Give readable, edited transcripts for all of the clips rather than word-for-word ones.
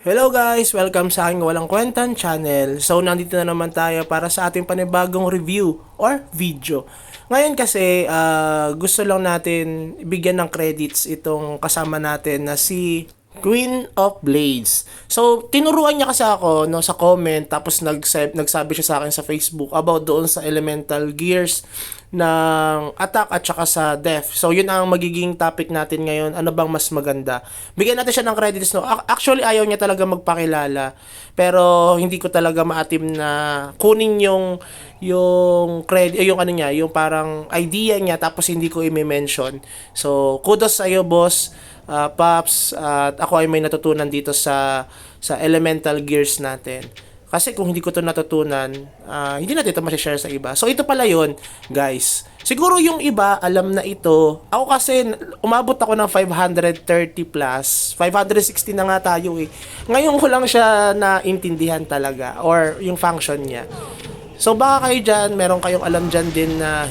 Hello guys! Welcome sa aking Walang Kwentan channel. So, nandito na naman tayo para sa ating panibagong review or video. Ngayon kasi, gusto lang natin bigyan ng credits itong kasama natin na si Queen of Blades. So, tinuruan niya kasi ako no, sa comment, tapos nagsabi siya sa akin sa Facebook about doon sa elemental gears ng attack at saka sa death. So, yun ang magiging topic natin ngayon. Ano bang mas maganda? Bigyan natin siya ng credits, no? Actually, ayaw niya talaga magpakilala. Pero, hindi ko talaga maatim na kunin yung credit, yung ano niya, yung parang idea niya, tapos hindi ko i-mention. So, kudos sa iyo, boss. Pops, at ako ay may natutunan dito sa elemental gears natin. Kasi kung hindi ko to natutunan, hindi natin ito share sa iba. So ito pala yun, guys. Siguro yung iba, alam na ito. Ako kasi, umabot ako ng 530 plus. 560 na nga tayo eh. Ngayon ko lang siya naintindihan talaga. Or yung function niya. So baka kayo dyan, meron kayong alam dyan din na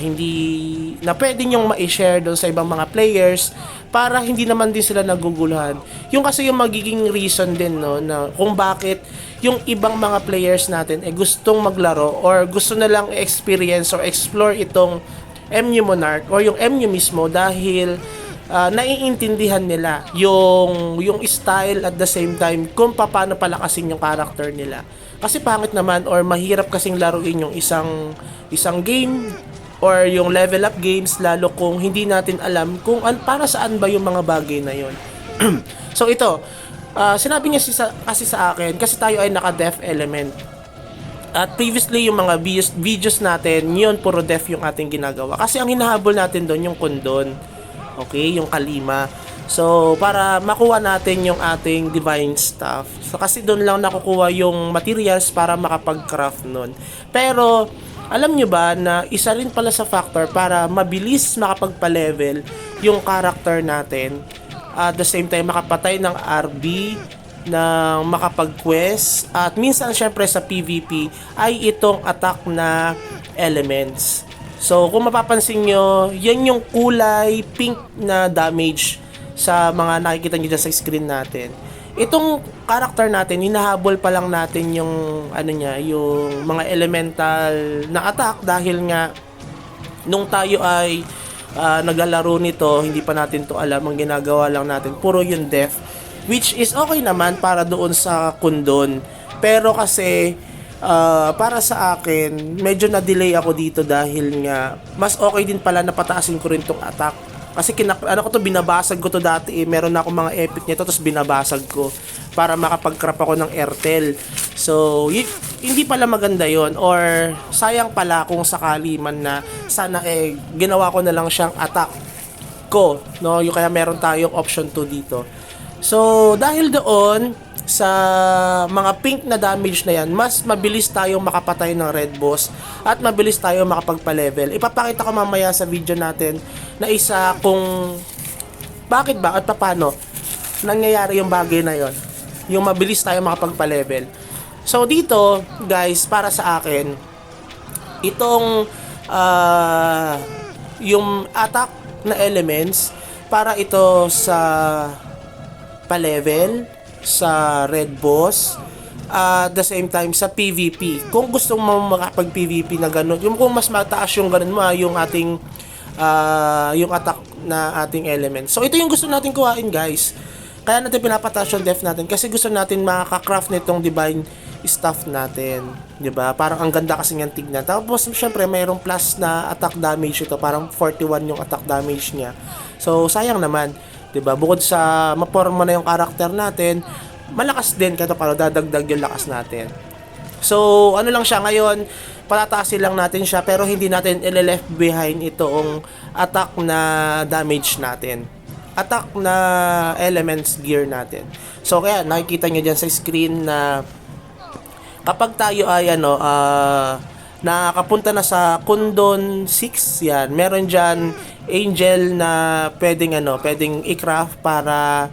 na pwede nyong ma-share doon sa ibang mga players para hindi naman din sila naguguluhan. Yung kasi yung magiging reason din, no, na kung bakit yung ibang mga players natin gustong maglaro or gusto na lang experience or explore itong MU Monarch or yung MU mismo dahil naiintindihan nila yung style at the same time kung paano palakasin yung character nila. Kasi pangit naman or mahirap kasing laruin yung isang game or yung level up games lalo kung hindi natin alam kung para saan ba yung mga bagay na yon. So ito, sinabi niya kasi sa akin kasi tayo ay naka-deaf element. At previously yung mga videos natin, yun puro deaf yung ating ginagawa. Kasi ang hinahabol natin doon yung kondon. Okay, yung kalima. So, para makuha natin yung ating divine stuff. So, kasi doon lang nakukuha yung materials para makapag-craft nun. Pero, alam nyo ba na isa rin pala sa factor para mabilis makapagpa-level yung character natin. At the same time, makapatay ng RB, ng makapag-quest. At minsan, syempre sa PvP, ay itong attack na elements. So, kung mapapansin nyo, yan yung kulay pink na damage sa mga nakikita nyo dyan sa screen natin. Itong character natin, hinahabol pa lang natin yung yung mga elemental na attack dahil nga nung tayo ay naglalaro nito, hindi pa natin to alam, ang ginagawa lang natin puro yung death, which is okay naman para doon sa kundon. Pero kasi para sa akin, medyo na-delay ako dito dahil nga mas okay din pala na pataasin ko rin tong attack. Kasi binabasag ko to dati eh. Meron na akong mga epic nito tapos binabasag ko para makapag-crap ako ng Airtel. So, hindi pala maganda yon or sayang pala kung sakali man na sana ginawa ko na lang siyang attack ko, no? Yung kaya meron tayong option 2 dito. So, dahil doon sa mga pink na damage na yan, mas mabilis tayong makapatay ng red boss at mabilis tayong makapagpa-level. Ipapakita ko mamaya sa video natin na isa kung bakit ba at paano nangyayari yung bagay na yon, yung mabilis tayong makapagpa-level. So dito guys, para sa akin itong yung attack na elements para ito sa pa-level sa red boss at the same time sa PvP. Kung gusto mo makapag-PvP na gano'n, yung kung mas mataas yung gano'n mo, yung ating yung attack na ating element. So ito yung gusto natin kuhain guys. Kaya natin pinapataas yung def natin kasi gusto natin makaka-craft nitong divine stuff natin, 'di ba? Parang ang ganda kasi ng tignan. Tapos syempre mayroong plus na attack damage ito, parang 41 yung attack damage niya. So sayang naman, 'di ba? Bukod sa maporma na yung karakter natin, malakas din kahit paano dadagdag yung lakas natin. So, ano lang siya ngayon, patataasin lang natin siya pero hindi natin i-left behind itong attack na damage natin. Attack na elements gear natin. So, kaya nakikita nyo dyan sa screen na kapag tayo ay nakakapunta na sa Kundon 6, yan, meron dyan angel na pwedeng i-craft para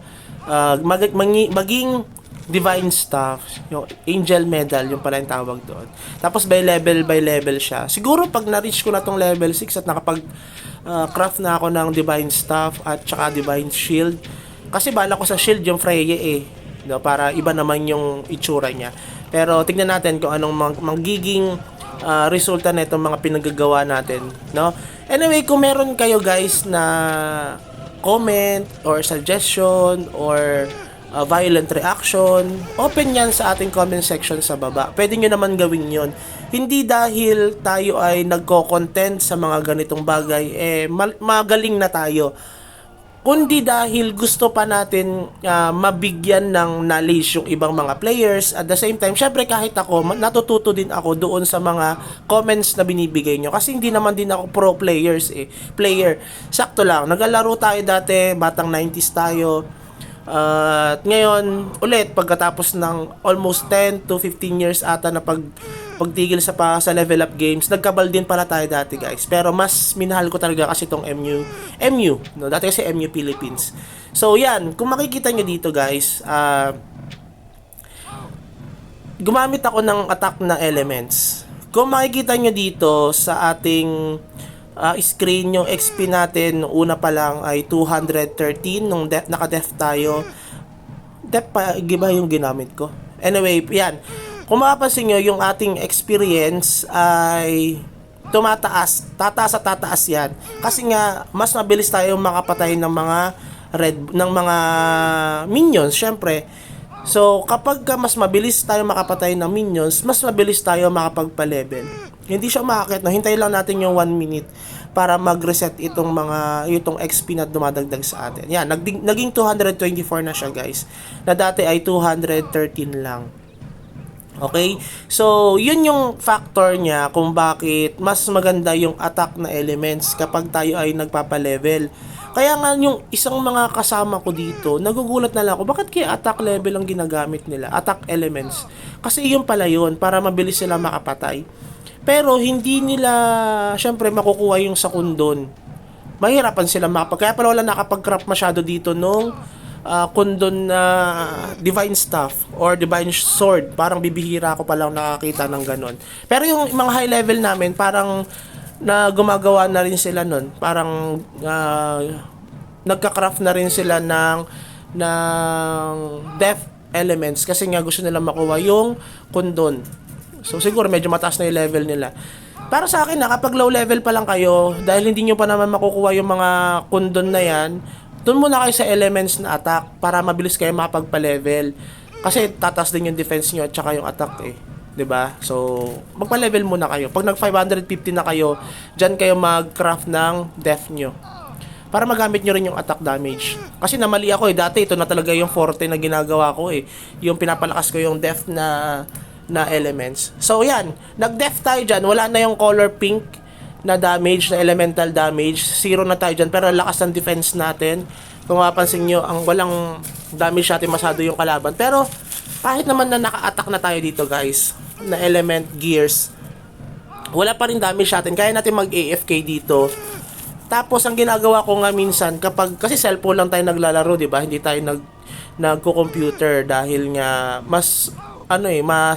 maging divine stuff, yung angel medal, yung pala yung tawag doon. Tapos by level siya. Siguro pag na-reach ko na tong level 6 at nakapag craft na ako ng divine stuff at saka divine shield. Kasi bala ko sa shield yung Freya eh. no, para iba naman yung itsura niya. Pero tignan natin kung anong magiging resulta na itong mga pinagagawa natin, no. Anyway, kung meron kayo guys na comment or suggestion or violent reaction, open yan sa ating comment section sa baba. Pwede nyo naman gawin yon. Hindi dahil tayo ay nagko-content sa mga ganitong bagay, magaling na tayo. Kundi dahil gusto pa natin mabigyan ng knowledge yung ibang mga players. At the same time, syempre kahit ako, natututo din ako doon sa mga comments na binibigay nyo. Kasi hindi naman din ako pro player. Sakto lang, naglalaro tayo dati, batang 90s tayo. At ngayon, ulit, pagkatapos ng almost 10 to 15 years ata na pagtigil sa level up games, nagkabal din pala tayo dati guys. Pero mas minahal ko talaga kasi itong MU, no? Dati kasi MU Philippines. So yan, kung makikita nyo dito guys, gumamit ako ng attack na elements. Kung makikita nyo dito sa ating screen, yung XP natin una pa lang ay 213 nung naka-def tayo. Def pa iba yung ginamit ko. Anyway, yan. Kung mapapansin nyo, yung ating experience ay tataas yan. Kasi nga mas mabilis tayo makapatay ng mga minions, syempre. So, kapag mas mabilis tayo makapatay ng minions, mas mabilis tayo makapagpa-level. Hindi siya makakit, no? Hintayin lang natin yung 1 minute para mag-reset itong XP na dumadagdag sa atin. Yan, naging 224 na siya, guys. Na dati ay 213 lang. Okay? So, yun yung factor niya kung bakit mas maganda yung attack na elements kapag tayo ay nagpapa-level. Kaya nga yung isang mga kasama ko dito, nagugulat na lang ako, bakit kaya attack level ang ginagamit nila? Attack elements. Kasi yun pala yun, para mabilis sila makapatay. Pero hindi nila, syempre, makukuha yung sakundon. Mahirapan sila kaya pala wala nakapag-craft masyado dito nung kundon na divine staff or divine sword. Parang bibihira ako palang nakakita ng ganon. Pero yung mga high level namin, parang na gumagawa na rin sila nun. Parang nagka-craft na rin sila ng death elements kasi nga gusto nila makuha yung kundon. So siguro medyo mataas na yung level nila. Para sa akin, kapag low level pa lang kayo, dahil hindi nyo pa naman makukuha yung mga kundon na yan, doon muna kayo sa elements na attack para mabilis kayo makapagpa-level. Kasi tataas din yung defense nyo at saka yung attack eh. 'Di ba? So, magpa-level muna kayo. Pag nag 550 na kayo, diyan kayo mag-craft ng death nyo. Para magamit nyo rin yung attack damage. Kasi namali ako eh. Dati ito na talaga yung forte na ginagawa ko eh. Yung pinapalakas ko yung death na elements. So yan, nag-death tayo dyan. Wala na yung color pink na damage, na elemental damage. Zero na tayo dyan. Pero lakas ng defense natin. Kung mapapansin nyo, ang walang damage natin masyado yung kalaban. Pero kahit naman na naka-attack na tayo dito guys, na element gears, wala pa rin damage natin. Kaya natin mag-AFK dito. Tapos ang ginagawa ko nga minsan, kasi cellphone lang tayo naglalaro, di ba? Hindi tayo nagko-computer dahil nga mas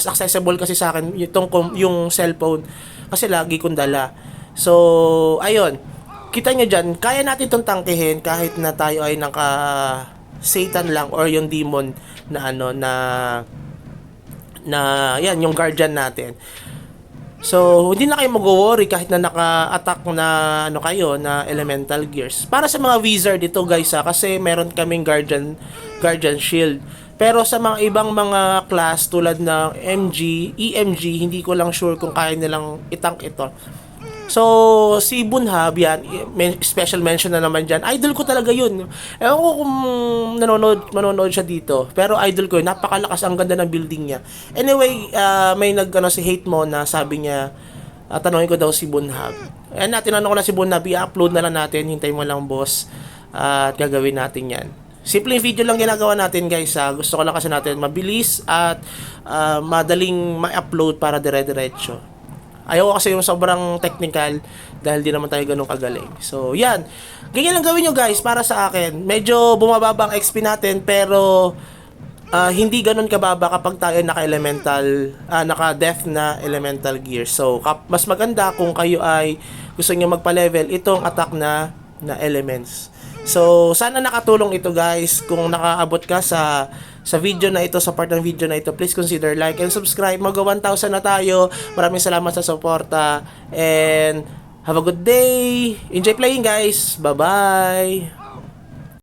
accessible kasi sa akin yung cellphone kasi lagi kong dala. So, ayun. Kita nyo dyan, kaya natin itong tangkihin kahit na tayo ay Satan lang or yung demon na yan, yung guardian natin. So, hindi na kayo mag-worry kahit na naka-attack na kayo na elemental gears. Para sa mga wizard ito guys kasi meron kaming guardian shield. Pero sa mga ibang mga class tulad ng EMG, hindi ko lang sure kung kaya nilang itank ito. So, si Bunhab, yan, special mention na naman dyan. Idol ko talaga yun. Ewan ko kung manonood siya dito. Pero idol ko yun. Napakalakas, ang ganda ng building niya. Anyway, may si Hate Mo na sabi niya, tanongin ko daw si Bunhab. Tinanong ko na si Bunhab, i-upload na lang natin. Hintay mo lang, boss. At gagawin natin yan. Simpleng video lang ginagawa natin guys. Gusto ko lang kasi natin mabilis at madaling ma-upload para dire-diretso. Ayaw kasi yung sobrang technical dahil di naman tayo ganun kagaling. So yan, ganyan lang gawin nyo guys para sa akin. Medyo bumababa ang XP natin pero hindi ganun kababa kapag tayo naka-elemental, naka-death na elemental gear. So mas maganda kung kayo ay gusto nyo magpa-level itong attack na elements. So, sana nakatulong ito guys. Kung nakaabot ka sa video na ito, sa part ng video na ito, please consider like and subscribe. Mag 1,000 na tayo. Maraming salamat sa suporta. And have a good day. Enjoy playing guys. Bye-bye.